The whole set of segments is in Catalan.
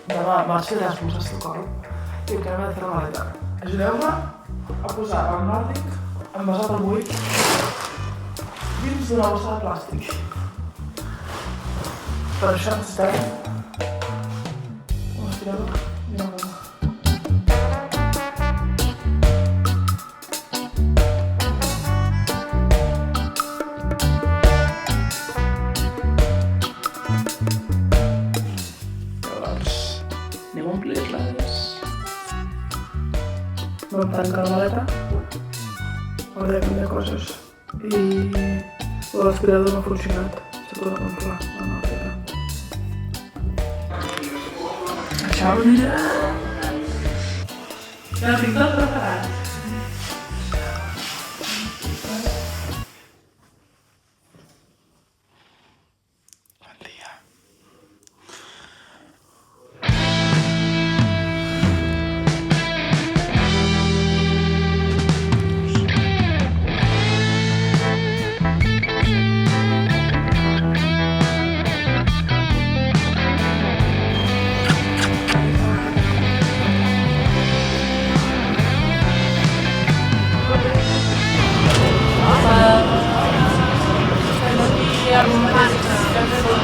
Demà marxa d'Erasmus a Estocolm i encara m'he de fer la maleta. Ajudeu-me a posar el nòrdic envasat al buit dins d'una bossa de plàstic. Per això necessitarem un aspirador i una goma. Anem a omplir-les. Vam tancar la maleta. Hauré de canviar coses. I l'aspirador no ha funcionat. S'ha tornat a enflar la nòrdica. Això ho anirà. Ja ho tinc tot preparat.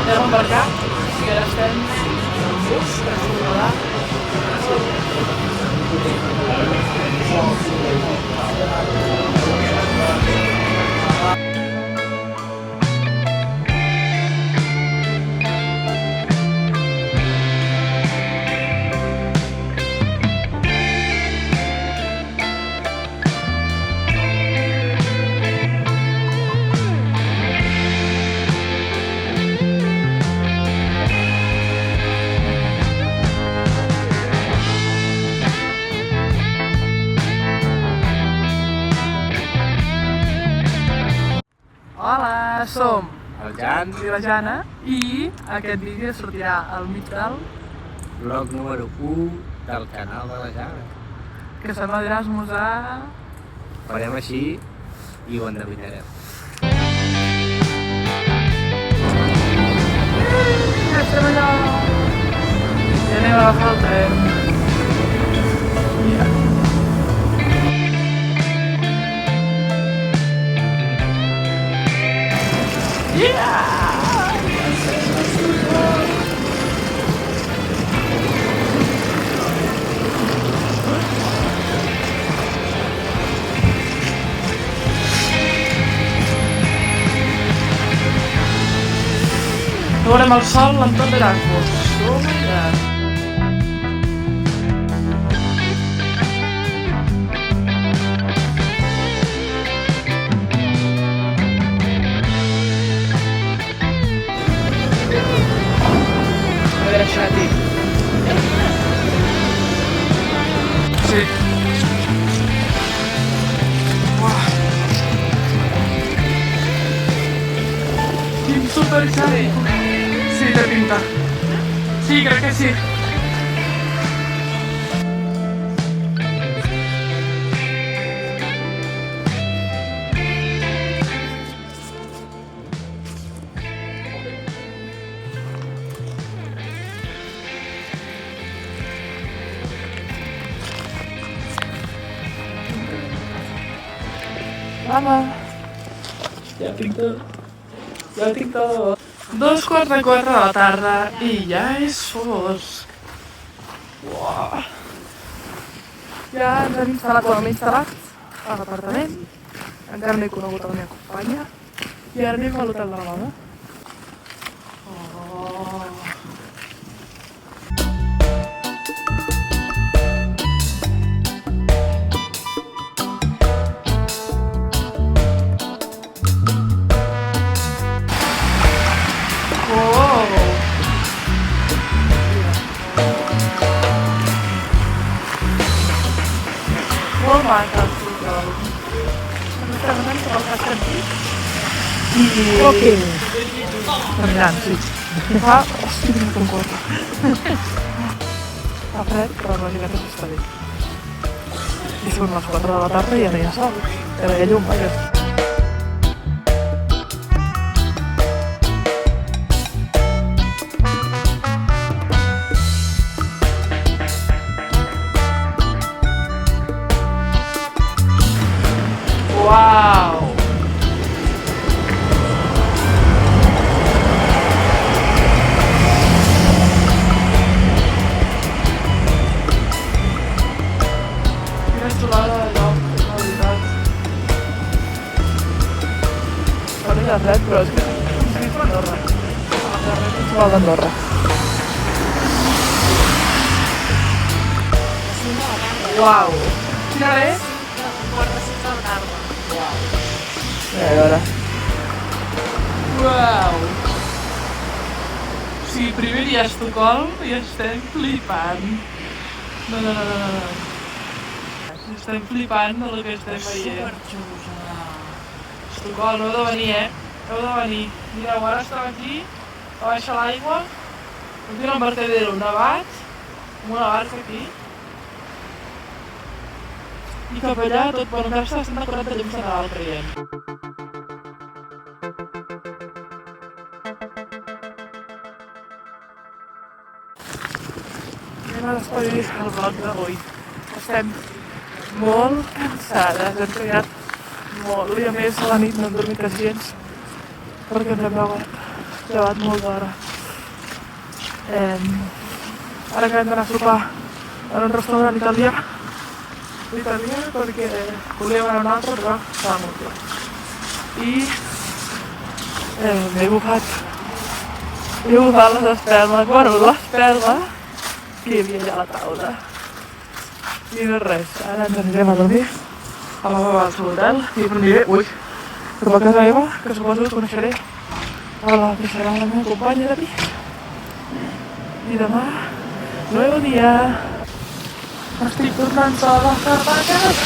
Vam embarcar i ara estem en un bus que ens tornarà Hola, som El Jan, i la Jana i aquest vídeo sortirà al mig del vlog número 1 del canal de la Jana. que se'n va d'Erasmus a... Farem així i ho endevinarem. Ja estem allà! I anem a agafar el tren. Mira. Veurem el sol l'entorn d'Erasmus. Oh my god. A veure, Xati. Sí. Uah. Quin superxati. Sí, té pinta. Sí, crec que sí. Mama, ja tinc tot. Ja tinc tot. 2:45 de la tarda i ja és fosc. Uah. Ja ens hem instal·lat, bueno, m'he instal·lat a l'apartament. Encara no he conegut la meva companya. I ara anem a l'hotel de la mama. Oh. Molt maca el futbol. Ens estem anant cap al Castellví. I... Walking. Caminant, sí. Fa... Hosti, tinc un cor. Fa fred, però la llibreta s'està bé. I són les 4 de la tarda i ja no hi ha sol. Ja no hi ha llum, vaja. fred, però és que és com Andorra. Principal d'Andorra. Uau! Quina hora és? A veure. Uau! O sigui, primer dia a Estocolm i estem flipant. No. Estem flipant del que estem veient. Estocolm, heu de venir, Heu de venir. Mireu, ara estem aquí, a baix a l'aigua, aquí un embarcadero nevat, amb una barca aquí. I cap allà, tot, bueno, encara està bastant decorat de llums de Nadal, creiem. Anem a despedir el vlog d'avui. Estem molt cansades, hem treballat molt, i a més a la nit no hem dormit gens, perquè ens hem llevat molt d'hora. Ara acabem d'anar a sopar en un restaurant italià, perquè volíem anar a un altre, però estava molt clar. I m'he bufat les espelmes, bueno, l'espelma que hi havia allà a la taula. I no res, ara ens anirem a dormir a la meva al hotel i aniré, cap a casa meva, que suposo que coneixeré a la que serà la meva companya de pis. I demà, nou dia. Estic tornant sola cap a casa.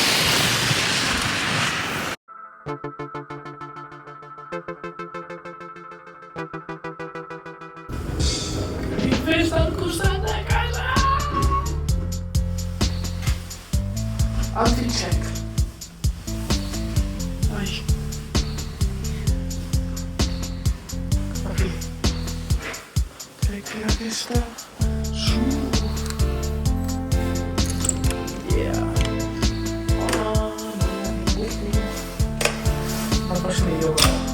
I festa al costat de casa. Outfit check. Ai. Per fi. Crec que aquesta... Yeah. No pots millor.